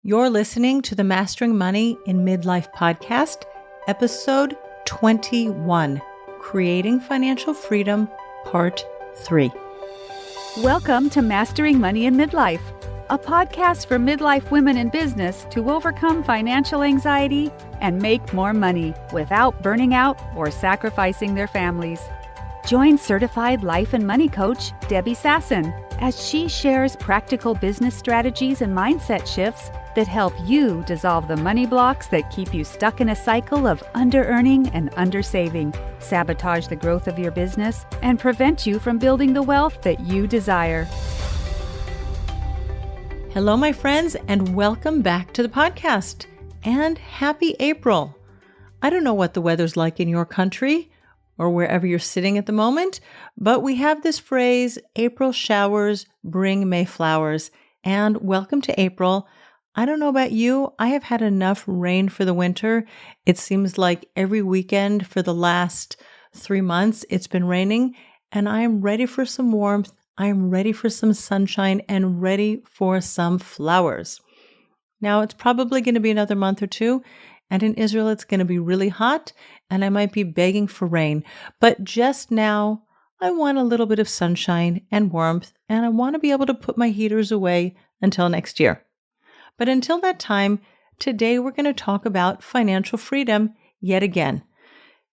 You're listening to the Mastering Money in Midlife podcast, episode 21, Creating Financial Freedom, Part 3. Welcome to Mastering Money in Midlife, a podcast for midlife women in business to overcome financial anxiety and make more money without burning out or sacrificing their families. Join certified life and money coach Debbie Sasson as she shares practical business strategies and mindset shifts that help you dissolve the money blocks that keep you stuck in a cycle of under-earning and under-saving, sabotage the growth of your business, and prevent you from building the wealth that you desire. Hello, my friends, and welcome back to the podcast. And happy April. I don't know what the weather's like in your country or wherever you're sitting at the moment, but we have this phrase, April showers bring May flowers. And welcome to April. I don't know about you, I have had enough rain for the winter. It seems like every weekend for the last 3 months it's been raining, and I am ready for some warmth. I am ready for some sunshine and ready for some flowers. Now, it's probably going to be another month or two, and in Israel it's going to be really hot, and I might be begging for rain. But just now, I want a little bit of sunshine and warmth, and I want to be able to put my heaters away until next year. But until that time, today we're going to talk about financial freedom yet again.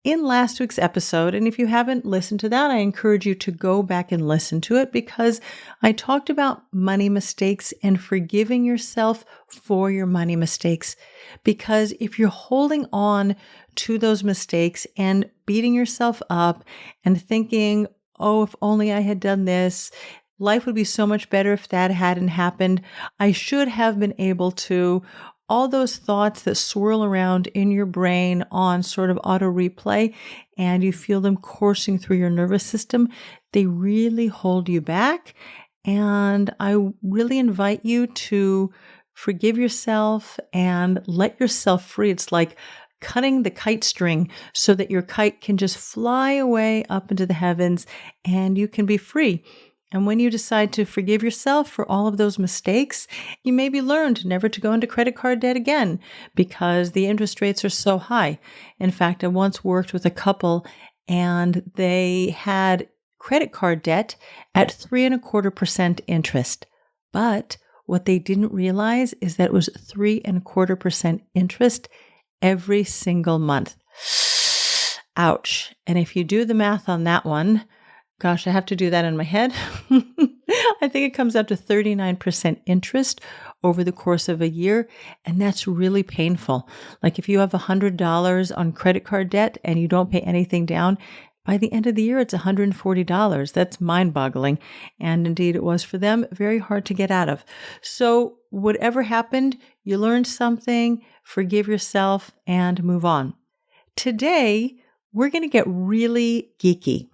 In last week's episode, and if you haven't listened to that, I encourage you to go back and listen to it because I talked about money mistakes and forgiving yourself for your money mistakes. Because if you're holding on to those mistakes and beating yourself up and thinking, oh, if only I had done this, life would be so much better if that hadn't happened. I should have been able to. All those thoughts that swirl around in your brain on sort of auto replay, and you feel them coursing through your nervous system, they really hold you back. And I really invite you to forgive yourself and let yourself free. It's like cutting the kite string so that your kite can just fly away up into the heavens and you can be free. And when you decide to forgive yourself for all of those mistakes, you maybe learned never to go into credit card debt again because the interest rates are so high. In fact, I once worked with a couple and they had credit card debt at 3.25% interest. But what they didn't realize is that it was 3.25% interest every single month. Ouch. And if you do the math on that one, gosh, I have to do that in my head. I think it comes out to 39% interest over the course of a year, and that's really painful. Like if you have $100 on credit card debt and you don't pay anything down, by the end of the year, it's $140. That's mind-boggling. And indeed, it was for them very hard to get out of. So whatever happened, you learned something, forgive yourself, and move on. Today, we're going to get really geeky.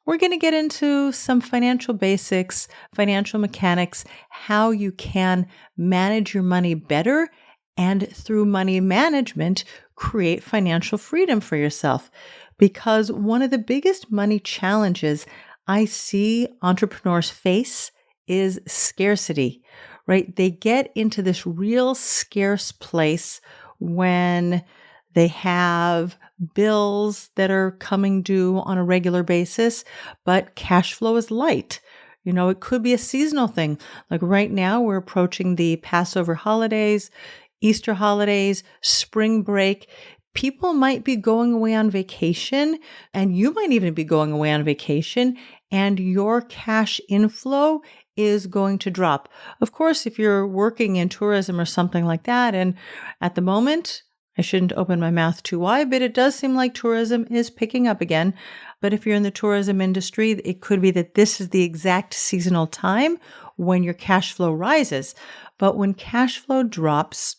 We're going to get into some financial basics, financial mechanics, how you can manage your money better and through money management, create financial freedom for yourself. Because one of the biggest money challenges I see entrepreneurs face is scarcity, right? They get into this real scarce place when they have bills that are coming due on a regular basis, but cash flow is light. You know, it could be a seasonal thing. Like right now, we're approaching the Passover holidays, Easter holidays, spring break. People might be going away on vacation, and you might even be going away on vacation, and your cash inflow is going to drop. Of course, if you're working in tourism or something like that, and at the moment, I shouldn't open my mouth too wide, but it does seem like tourism is picking up again. But if you're in the tourism industry, it could be that this is the exact seasonal time when your cash flow rises. But when cash flow drops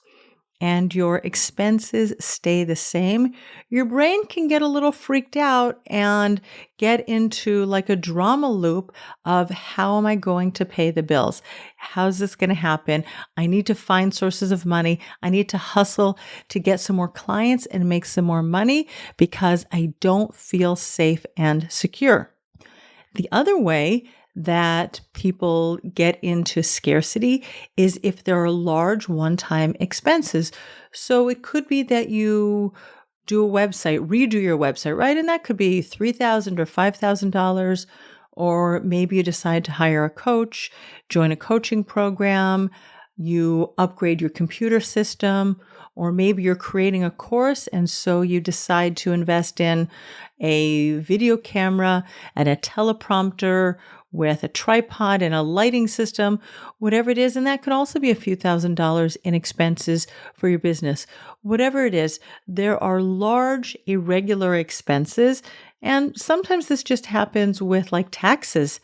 and your expenses stay the same, your brain can get a little freaked out and get into like a drama loop of how am I going to pay the bills? How's this going to happen? I need to find sources of money. I need to hustle to get some more clients and make some more money because I don't feel safe and secure. The other way that people get into scarcity is if there are large one-time expenses. So it could be that you do a website, redo your website, right? And that could be $3,000 or $5,000. Or maybe you decide to hire a coach, join a coaching program, you upgrade your computer system, or maybe you're creating a course and so you decide to invest in a video camera and a teleprompter with a tripod and a lighting system, whatever it is. And that could also be a few $1,000s in expenses for your business. Whatever it is, there are large irregular expenses. And sometimes this just happens with like taxes.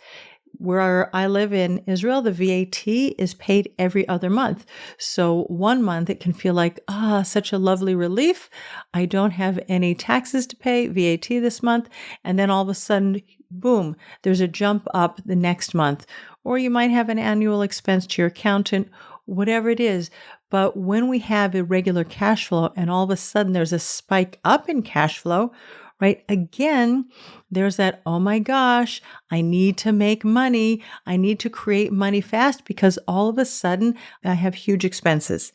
Where I live in Israel, the VAT is paid every other month. So one month it can feel like, such a lovely relief. I don't have any taxes to pay, VAT this month. And then all of a sudden, boom, there's a jump up the next month. Or you might have an annual expense to your accountant, whatever it is. But when we have irregular cash flow and all of a sudden there's a spike up in cash flow, right? Again, there's that, oh my gosh, I need to make money. I need to create money fast because all of a sudden I have huge expenses.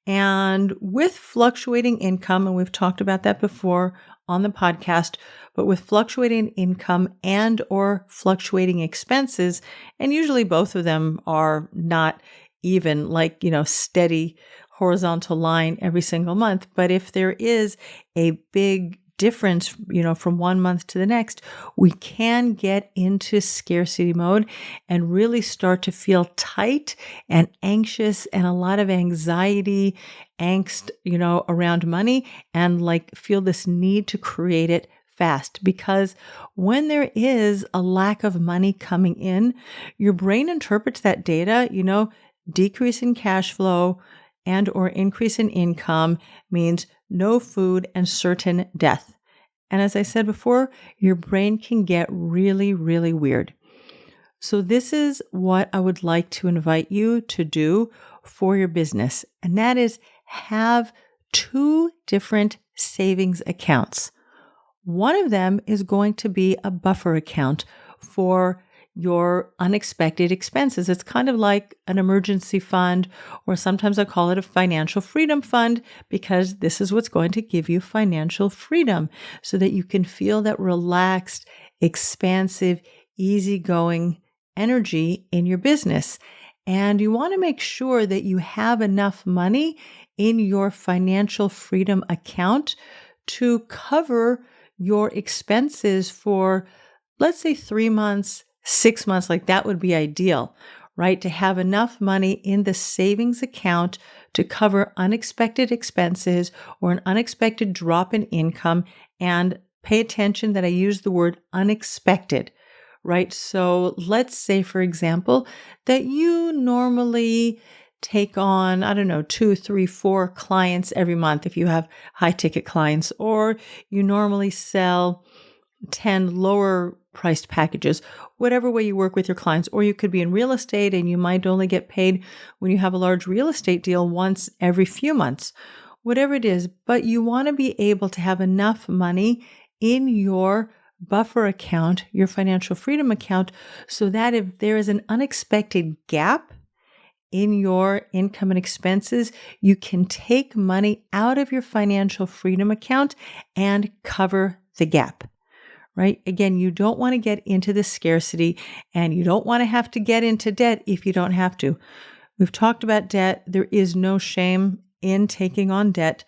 And with fluctuating income, and we've talked about that before on the podcast, but with fluctuating income and or fluctuating expenses, and usually both of them are not even like, steady horizontal line every single month. But if there is a big difference, from one month to the next, we can get into scarcity mode and really start to feel tight and anxious and a lot of anxiety, angst, around money and like feel this need to create it fast. Because when there is a lack of money coming in, your brain interprets that data, decrease in cash flow and or increase in income means no food and certain death. And as I said before, your brain can get really, really weird. So this is what I would like to invite you to do for your business. And that is have 2 different savings accounts. One of them is going to be a buffer account for your unexpected expenses. It's kind of like an emergency fund, or sometimes I call it a financial freedom fund, because this is what's going to give you financial freedom so that you can feel that relaxed, expansive, easygoing energy in your business. And you want to make sure that you have enough money in your financial freedom account to cover your expenses for, let's say, 3 months, 6 months, like that would be ideal, right? To have enough money in the savings account to cover unexpected expenses or an unexpected drop in income. And pay attention that I use the word unexpected, right? So let's say, for example, that you normally take on, 2, 3, 4 clients every month if you have high ticket clients, or you normally sell 10 lower priced packages, whatever way you work with your clients. Or you could be in real estate and you might only get paid when you have a large real estate deal once every few months, whatever it is. But you want to be able to have enough money in your buffer account, your financial freedom account, so that if there is an unexpected gap in your income and expenses, you can take money out of your financial freedom account and cover the gap. Right? Again, you don't want to get into the scarcity and you don't want to have to get into debt if you don't have to. We've talked about debt. There is no shame in taking on debt.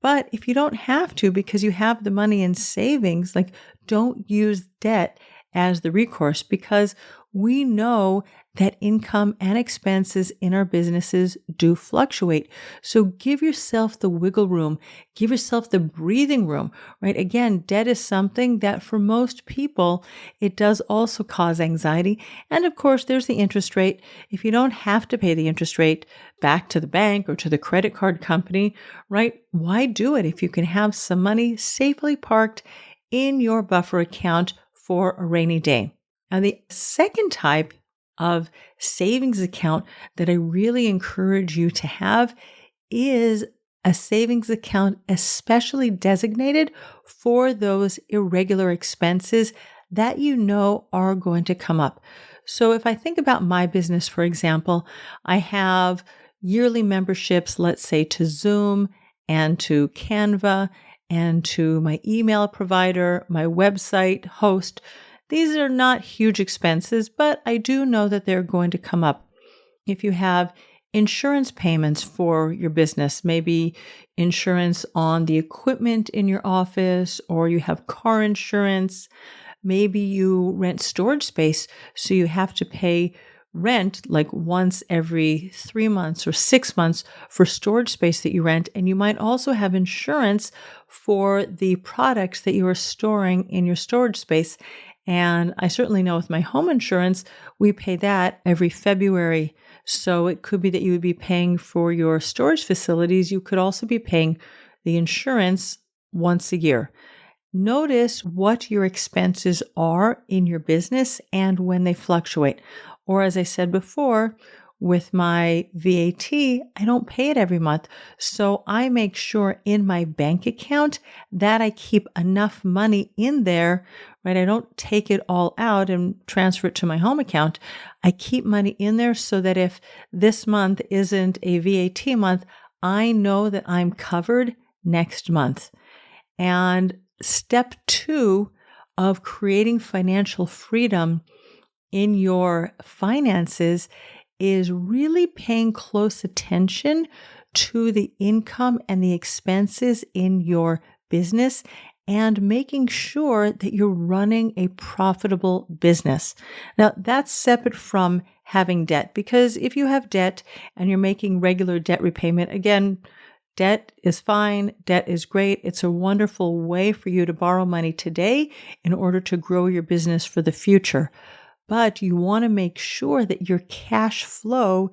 But if you don't have to because you have the money in savings, like don't use debt as the recourse, because we know that income and expenses in our businesses do fluctuate. So give yourself the wiggle room, give yourself the breathing room, right? Again, debt is something that for most people, it does also cause anxiety. And of course, there's the interest rate. If you don't have to pay the interest rate back to the bank or to the credit card company, right? Why do it if you can have some money safely parked in your buffer account for a rainy day? And the second type of savings account that I really encourage you to have is a savings account especially designated for those irregular expenses that you know are going to come up. So if I think about my business, for example, I have yearly memberships, let's say to Zoom and to Canva and to my email provider, my website host. These are not huge expenses, but I do know that they're going to come up. If you have insurance payments for your business, maybe insurance on the equipment in your office, or you have car insurance, maybe you rent storage space, so you have to pay rent like once every 3 months or 6 months for storage space that you rent. And you might also have insurance for the products that you are storing in your storage space. And I certainly know with my home insurance, we pay that every February. So it could be that you would be paying for your storage facilities. You could also be paying the insurance once a year. Notice what your expenses are in your business and when they fluctuate. Or as I said before, with my VAT, I don't pay it every month. So I make sure in my bank account that I keep enough money in there, right? I don't take it all out and transfer it to my home account. I keep money in there so that if this month isn't a VAT month, I know that I'm covered next month. And step 2 of creating financial freedom in your finances is really paying close attention to the income and the expenses in your business and making sure that you're running a profitable business. Now, that's separate from having debt, because if you have debt and you're making regular debt repayment, again, debt is fine. Debt is great. It's a wonderful way for you to borrow money today in order to grow your business for the future. But you want to make sure that your cash flow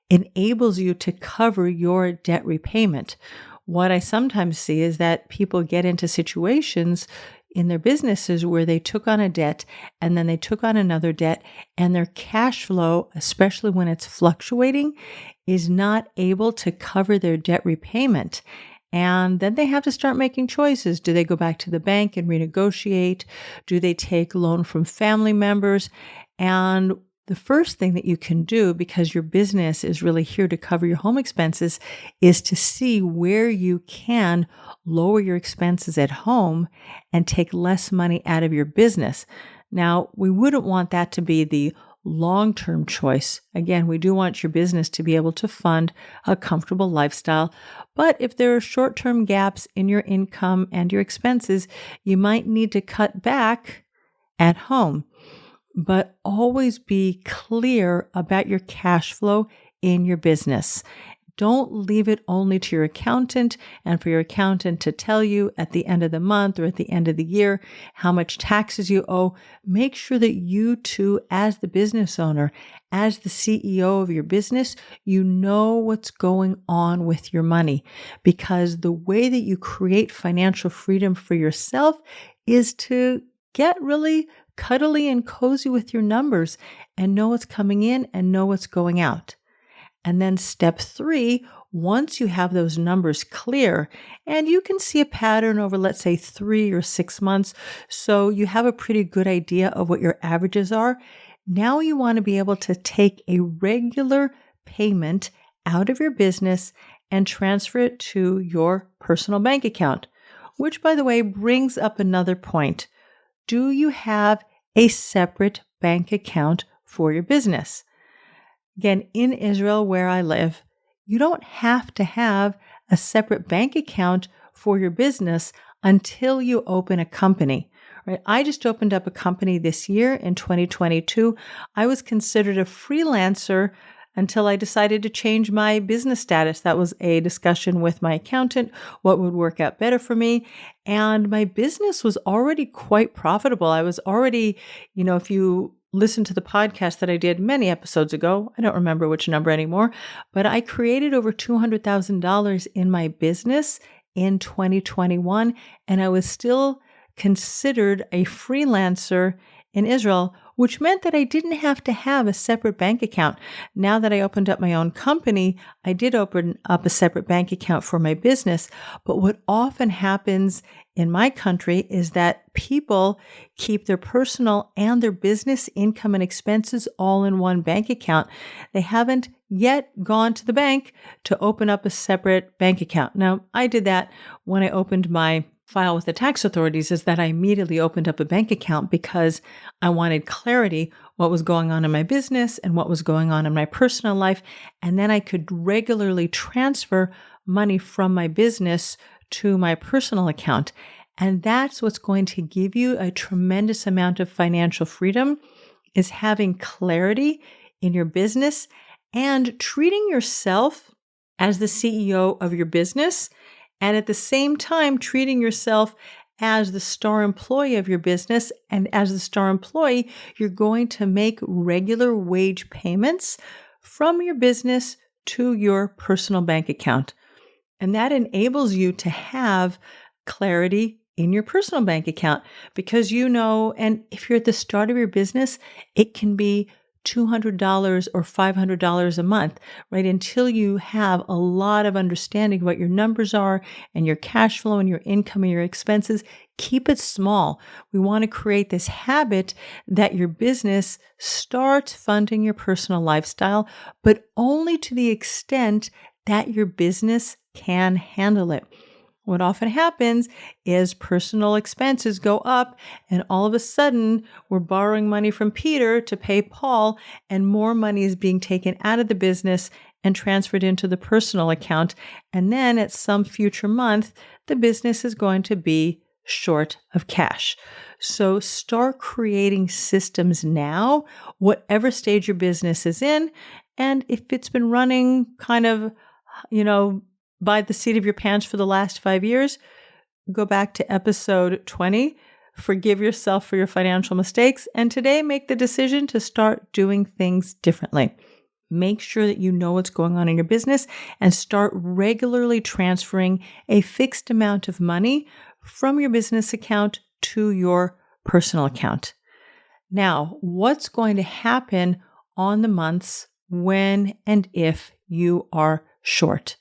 enables you to cover your debt repayment. What I sometimes see is that people get into situations in their businesses where they took on a debt and then they took on another debt, and their cash flow, especially when it's fluctuating, is not able to cover their debt repayment. And then they have to start making choices. Do they go back to the bank and renegotiate? Do they take loan from family members? And the first thing that you can do, because your business is really here to cover your home expenses, is to see where you can lower your expenses at home and take less money out of your business. Now, we wouldn't want that to be the long-term choice. Again, we do want your business to be able to fund a comfortable lifestyle. But if there are short-term gaps in your income and your expenses, you might need to cut back at home. But always be clear about your cash flow in your business. Don't leave it only to your accountant and for your accountant to tell you at the end of the month or at the end of the year how much taxes you owe. Make sure that you too, as the business owner, as the CEO of your business, you know what's going on with your money. Because the way that you create financial freedom for yourself is to get really cuddly and cozy with your numbers and know what's coming in and know what's going out. And then step 3, once you have those numbers clear and you can see a pattern over, let's say, 3 or 6 months, so you have a pretty good idea of what your averages are, now you want to be able to take a regular payment out of your business and transfer it to your personal bank account, which, by the way, brings up another point. Do you have a separate bank account for your business? Again, in Israel, where I live, you don't have to have a separate bank account for your business until you open a company. Right? I just opened up a company this year in 2022. I was considered a freelancer until I decided to change my business status. That was a discussion with my accountant, what would work out better for me. And my business was already quite profitable. I was already, if you listen to the podcast that I did many episodes ago, I don't remember which number anymore, but I created over $200,000 in my business in 2021, and I was still considered a freelancer in Israel, which meant that I didn't have to have a separate bank account. Now that I opened up my own company, I did open up a separate bank account for my business. But what often happens in my country is that people keep their personal and their business income and expenses all in one bank account. They haven't yet gone to the bank to open up a separate bank account. Now, I did that when I opened my file with the tax authorities, is that I immediately opened up a bank account because I wanted clarity what was going on in my business and what was going on in my personal life. And then I could regularly transfer money from my business to my personal account. And that's what's going to give you a tremendous amount of financial freedom, is having clarity in your business and treating yourself as the CEO of your business, and at the same time treating yourself as the star employee of your business. And as the star employee, you're going to make regular wage payments from your business to your personal bank account. And that enables you to have clarity in your personal bank account, because you know, and if you're at the start of your business, it can be $200 or $500 a month, right? Until you have a lot of understanding of what your numbers are and your cash flow and your income and your expenses. Keep it small. We want to create this habit that your business starts funding your personal lifestyle, but only to the extent that your business can handle it. What often happens is personal expenses go up, and all of a sudden we're borrowing money from Peter to pay Paul, and more money is being taken out of the business and transferred into the personal account. And then at some future month, the business is going to be short of cash. So start creating systems now, whatever stage your business is in. And if it's been running kind of, by the seat of your pants for the last 5 years, go back to episode 20, forgive yourself for your financial mistakes, and today make the decision to start doing things differently. Make sure that you know what's going on in your business and start regularly transferring a fixed amount of money from your business account to your personal account. Now, what's going to happen on the months when and if you are short?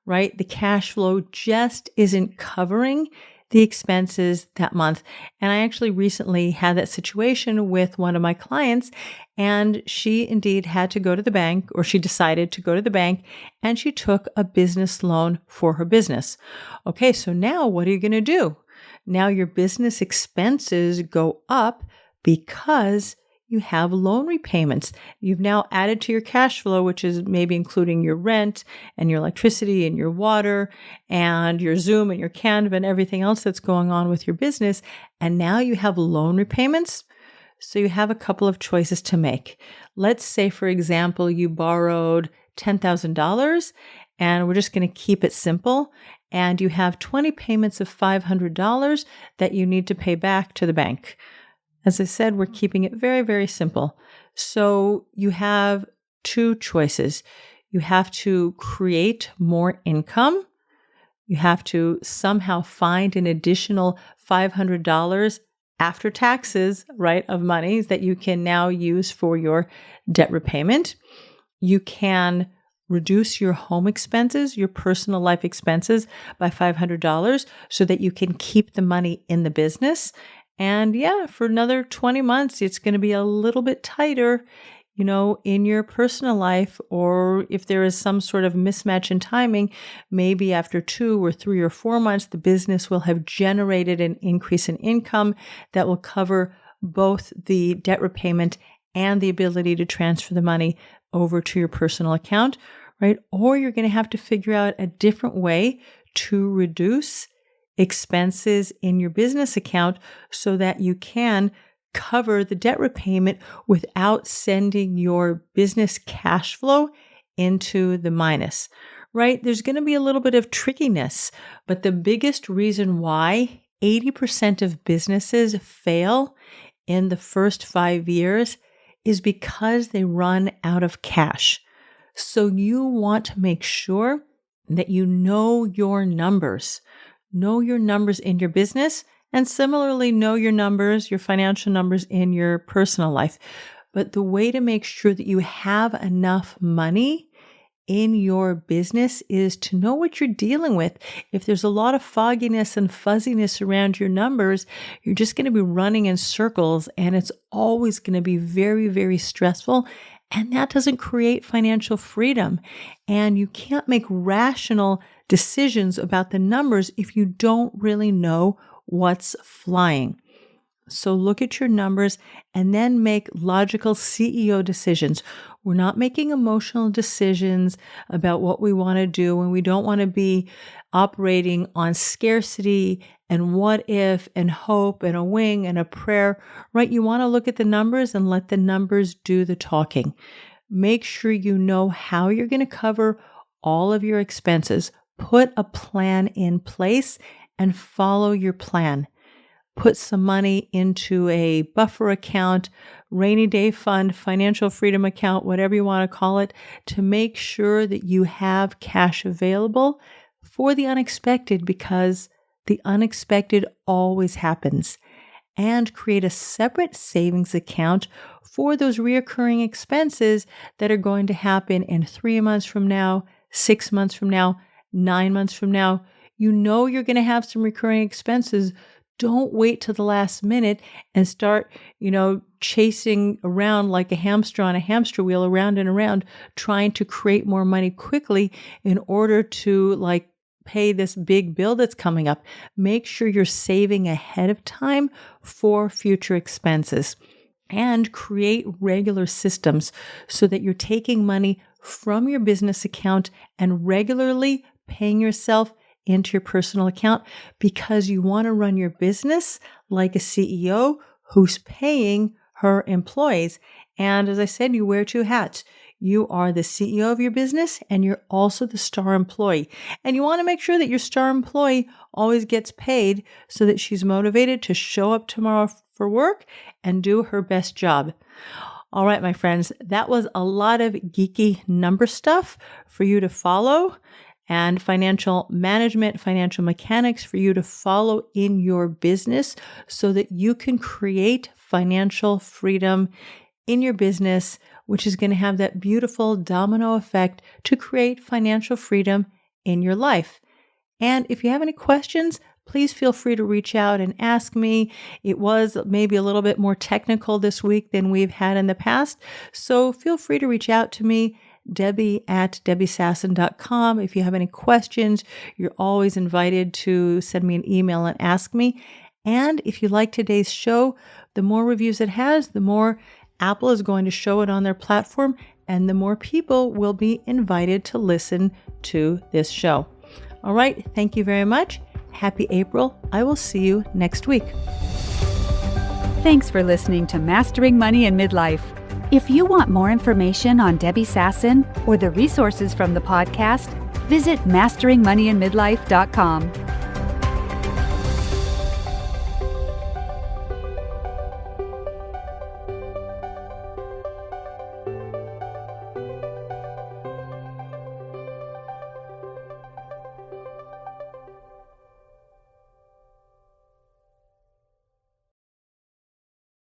Right? The cash flow just isn't covering the expenses that month. And I actually recently had that situation with one of my clients, and she indeed had to go to the bank, or she decided to go to the bank, and she took a business loan for her business. Okay, so now what are you going to do? Now your business expenses go up because you have loan repayments. You've now added to your cash flow, which is maybe including your rent and your electricity and your water and your Zoom and your Canva and everything else that's going on with your business. And now you have loan repayments. So you have a couple of choices to make. Let's say, for example, you borrowed $10,000, and we're just going to keep it simple. And you have 20 payments of $500 that you need to pay back to the bank. As I said, we're keeping it very, very simple. So you have two choices. You have to create more income. You have to somehow find an additional $500 after taxes, right, of money that you can now use for your debt repayment. You can reduce your home expenses, your personal life expenses by $500 so that you can keep the money in the business. And yeah, for another 20 months, it's going to be a little bit tighter, in your personal life. Or if there is some sort of mismatch in timing, maybe after 2 or 3 or 4 months, the business will have generated an increase in income that will cover both the debt repayment and the ability to transfer the money over to your personal account, right? Or you're going to have to figure out a different way to reduce expenses in your business account so that you can cover the debt repayment without sending your business cash flow into the minus, right? There's going to be a little bit of trickiness, but the biggest reason why 80% of businesses fail in the first 5 years is because they run out of cash. So you want to make sure that you know your numbers. Know your numbers in your business And similarly, know your numbers, your financial numbers in your personal life. But the way to make sure that you have enough money in your business is to know what you're dealing with. If there's a lot of fogginess and fuzziness around your numbers, you're just going to be running in circles, and it's always going to be very, very stressful. And that doesn't create financial freedom. And you can't make rational decisions about the numbers if you don't really know what's flying. So look at your numbers and then make logical CEO decisions. We're not making emotional decisions about what we want to do, and we don't want to be operating on scarcity and what if and hope and a wing and a prayer, right? You want to look at the numbers and let the numbers do the talking. Make sure you know how you're going to cover all of your expenses. Put a plan in place and follow your plan. Put some money into a buffer account, rainy day fund, financial freedom account, whatever you want to call it, to make sure that you have cash available for the unexpected, because the unexpected always happens. And create a separate savings account for those reoccurring expenses that are going to happen in 3 months from now, 6 months from now, 9 months from now. You know you're going to have some recurring expenses. Don't wait till the last minute and start, chasing around like a hamster on a hamster wheel, around and around, trying to create more money quickly in order to pay this big bill that's coming up. Make sure you're saving ahead of time for future expenses, and create regular systems so that you're taking money from your business account and regularly paying yourself into your personal account, because you want to run your business like a CEO who's paying her employees. And as I said, you wear two hats. You are the CEO of your business, and you're also the star employee. And you want to make sure that your star employee always gets paid so that she's motivated to show up tomorrow for work and do her best job. All right, my friends, that was a lot of geeky number stuff for you to follow, and financial management, financial mechanics for you to follow in your business so that you can create financial freedom in your business, which is going to have that beautiful domino effect to create financial freedom in your life. And if you have any questions, please feel free to reach out and ask me. It was maybe a little bit more technical this week than we've had in the past, so feel free to reach out to me, Debbie@DebbieSasson.com. If you have any questions, you're always invited to send me an email and ask me. And if you like today's show, the more reviews it has, the more Apple is going to show it on their platform, and the more people will be invited to listen to this show. All right. Thank you very much. Happy April. I will see you next week. Thanks for listening to Mastering Money in Midlife. If you want more information on Debbie Sasson or the resources from the podcast, visit masteringmoneyinmidlife.com.